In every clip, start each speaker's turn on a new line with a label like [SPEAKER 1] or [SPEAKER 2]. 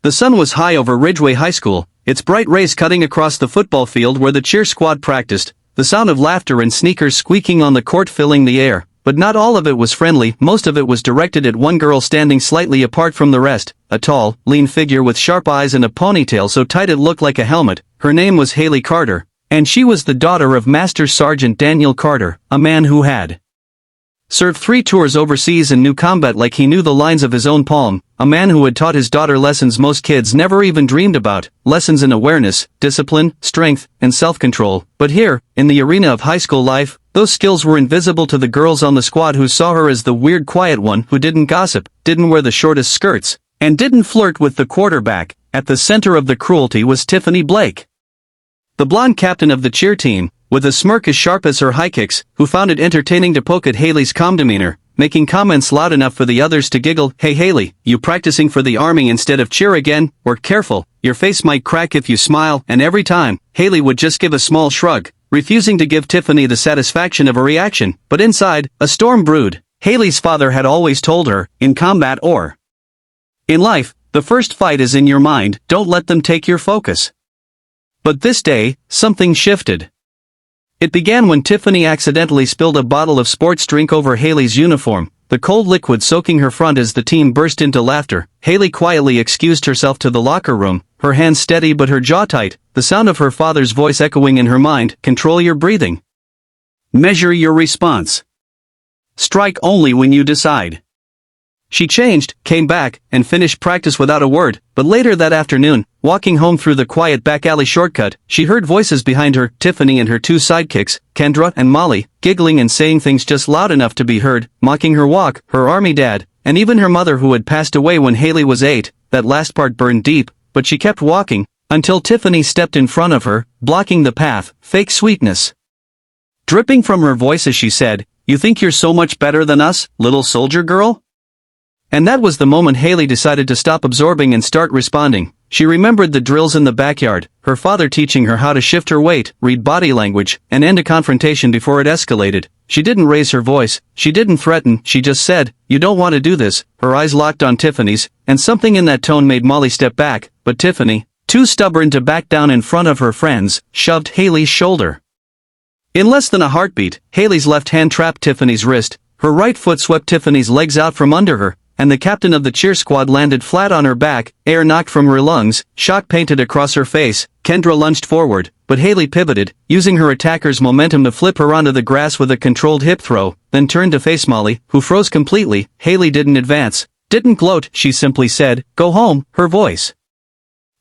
[SPEAKER 1] The sun was high over Ridgeway High School, its bright rays cutting across the football field where the cheer squad practiced, the sound of laughter and sneakers squeaking on the court filling the air. But not all of it was friendly, most of it was directed at one girl standing slightly apart from the rest, a tall, lean figure with sharp eyes and a ponytail so tight it looked like a helmet. Her name was Hailey Carter, and she was the daughter of Master Sergeant Daniel Carter, a man who had served 3 tours overseas and knew combat like he knew the lines of his own palm, a man who had taught his daughter lessons most kids never even dreamed about, lessons in awareness, discipline, strength, and self-control. But here, in the arena of high school life, those skills were invisible to the girls on the squad who saw her as the weird quiet one who didn't gossip, didn't wear the shortest skirts, and didn't flirt with the quarterback. At the center of the cruelty was Tiffany Blake, the blonde captain of the cheer team, with a smirk as sharp as her high kicks, who found it entertaining to poke at Hailey's calm demeanor, making comments loud enough for the others to giggle. "Hey Hailey, you practicing for the army instead of cheer again? Or careful, your face might crack if you smile." And every time, Hailey would just give a small shrug, refusing to give Tiffany the satisfaction of a reaction. But inside, a storm brewed. Hailey's father had always told her, in combat or in life, the first fight is in your mind, don't let them take your focus. But this day, something shifted. It began when Tiffany accidentally spilled a bottle of sports drink over Hailey's uniform, the cold liquid soaking her front as the team burst into laughter. Hailey quietly excused herself to the locker room, her hands steady but her jaw tight, the sound of her father's voice echoing in her mind. "Control your breathing. Measure your response. Strike only when you decide." She changed, came back, and finished practice without a word. But later that afternoon, walking home through the quiet back alley shortcut, she heard voices behind her, Tiffany and her 2 sidekicks, Kendra and Molly, giggling and saying things just loud enough to be heard, mocking her walk, her army dad, and even her mother who had passed away when Hailey was 8. That last part burned deep, but she kept walking, until Tiffany stepped in front of her, blocking the path, fake sweetness dripping from her voice as she said, "You think you're so much better than us, little soldier girl?" And that was the moment Hailey decided to stop absorbing and start responding. She remembered the drills in the backyard, her father teaching her how to shift her weight, read body language, and end a confrontation before it escalated. She didn't raise her voice, she didn't threaten, she just said, "You don't want to do this." Her eyes locked on Tiffany's, and something in that tone made Molly step back, but Tiffany, too stubborn to back down in front of her friends, shoved Hailey's shoulder. In less than a heartbeat, Hailey's left hand trapped Tiffany's wrist, her right foot swept Tiffany's legs out from under her, and the captain of the cheer squad landed flat on her back, air knocked from her lungs, shock painted across her face. Kendra lunged forward, but Hailey pivoted, using her attacker's momentum to flip her onto the grass with a controlled hip throw, then turned to face Molly, who froze completely. Hailey didn't advance, didn't gloat, she simply said, "Go home," her voice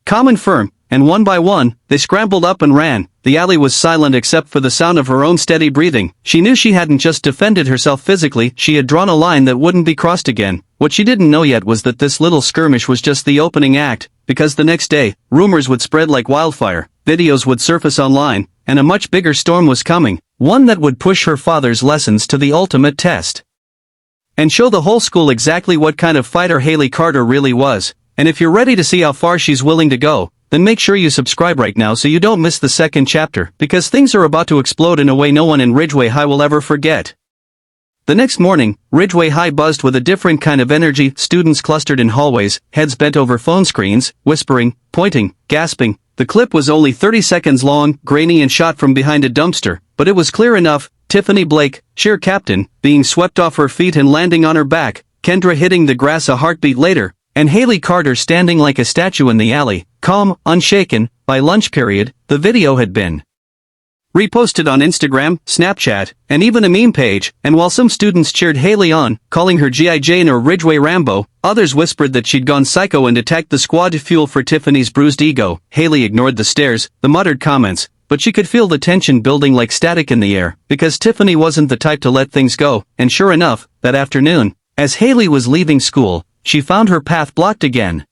[SPEAKER 1] calm and firm, and one by one, they scrambled up and ran. The alley was silent except for the sound of her own steady breathing. She knew she hadn't just defended herself physically, she had drawn a line that wouldn't be crossed again. What she didn't know yet was that this little skirmish was just the opening act, because the next day, rumors would spread like wildfire, videos would surface online, and a much bigger storm was coming, one that would push her father's lessons to the ultimate test. And show the whole school exactly what kind of fighter Hailey Carter really was. And if you're ready to see how far she's willing to go, then make sure you subscribe right now so you don't miss the second chapter, because things are about to explode in a way no one in Ridgeway High will ever forget. The next morning, Ridgeway High buzzed with a different kind of energy. Students clustered in hallways, heads bent over phone screens, whispering, pointing, gasping. The clip was only 30 seconds long, grainy and shot from behind a dumpster, but it was clear enough. Tiffany Blake, cheer captain, being swept off her feet and landing on her back, Kendra hitting the grass a heartbeat later, and Hailey Carter standing like a statue in the alley, calm, unshaken. By lunch period, the video had been reposted on Instagram, Snapchat, and even a meme page, and while some students cheered Hailey on, calling her G.I. Jane or Ridgeway Rambo, others whispered that she'd gone psycho and attacked the squad to fuel for Tiffany's bruised ego. Hailey ignored the stares, the muttered comments, but she could feel the tension building like static in the air, because Tiffany wasn't the type to let things go. And sure enough, that afternoon, as Hailey was leaving school, she found her path blocked again.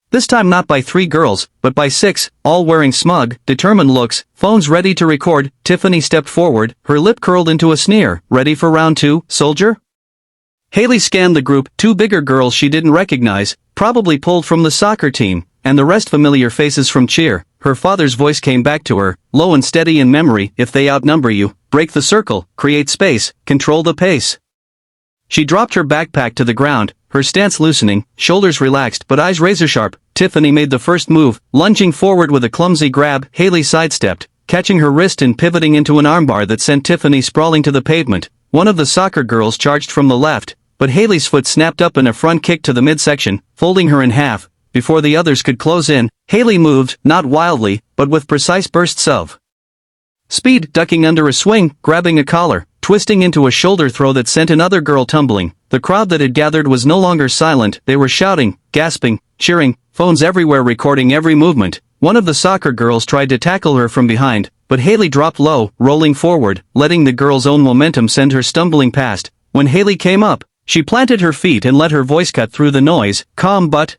[SPEAKER 1] This time not by 3 girls, but by 6, all wearing smug, determined looks, phones ready to record. Tiffany stepped forward, her lip curled into a sneer. "Ready for round 2, soldier?" Hailey scanned the group, 2 bigger girls she didn't recognize, probably pulled from the soccer team, and the rest familiar faces from cheer. Her father's voice came back to her, low and steady in memory. "If they outnumber you, break the circle, create space, control the pace." She dropped her backpack to the ground, her stance loosening, shoulders relaxed but eyes razor-sharp. Tiffany made the first move, lunging forward with a clumsy grab. Hailey sidestepped, catching her wrist and pivoting into an armbar that sent Tiffany sprawling to the pavement. One of the soccer girls charged from the left, but Hailey's foot snapped up in a front kick to the midsection, folding her in half. Before the others could close in, Hailey moved, not wildly, but with precise bursts of speed, ducking under a swing, grabbing a collar, twisting into a shoulder throw that sent another girl tumbling. The crowd that had gathered was no longer silent. They were shouting, gasping, cheering, phones everywhere recording every movement. One of the soccer girls tried to tackle her from behind, but Hailey dropped low, rolling forward, letting the girl's own momentum send her stumbling past. When Hailey came up, she planted her feet and let her voice cut through the noise, calm but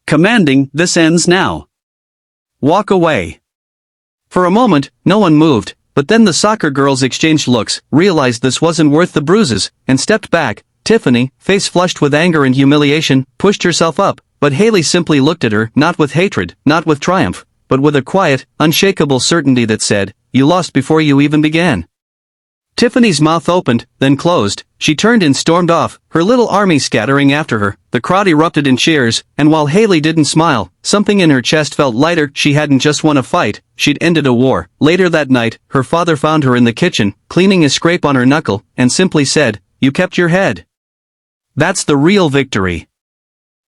[SPEAKER 1] commanding. "This ends now. Walk away." For a moment, no one moved, but then the soccer girls exchanged looks, realized this wasn't worth the bruises, and stepped back. Tiffany, face flushed with anger and humiliation, pushed herself up, but Hailey simply looked at her, not with hatred, not with triumph, but with a quiet, unshakable certainty that said, "You lost before you even began." Tiffany's mouth opened, then closed. She turned and stormed off, her little army scattering after her. The crowd erupted in cheers, and while Hailey didn't smile, something in her chest felt lighter. She hadn't just won a fight, she'd ended a war. Later that night, her father found her in the kitchen, cleaning a scrape on her knuckle, and simply said, "You kept your head. That's the real victory."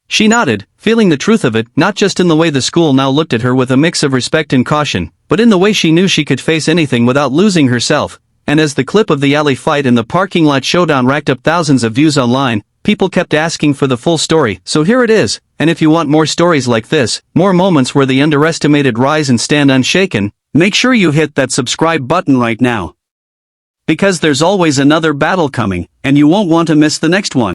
[SPEAKER 1] She nodded, feeling the truth of it, not just in the way the school now looked at her with a mix of respect and caution, but in the way she knew she could face anything without losing herself. And as the clip of the alley fight and the parking lot showdown racked up thousands of views online, people kept asking for the full story. So here it is, and if you want more stories like this, more moments where the underestimated rise and stand unshaken, make sure you hit that subscribe button right now. Because there's always another battle coming, and you won't want to miss the next one.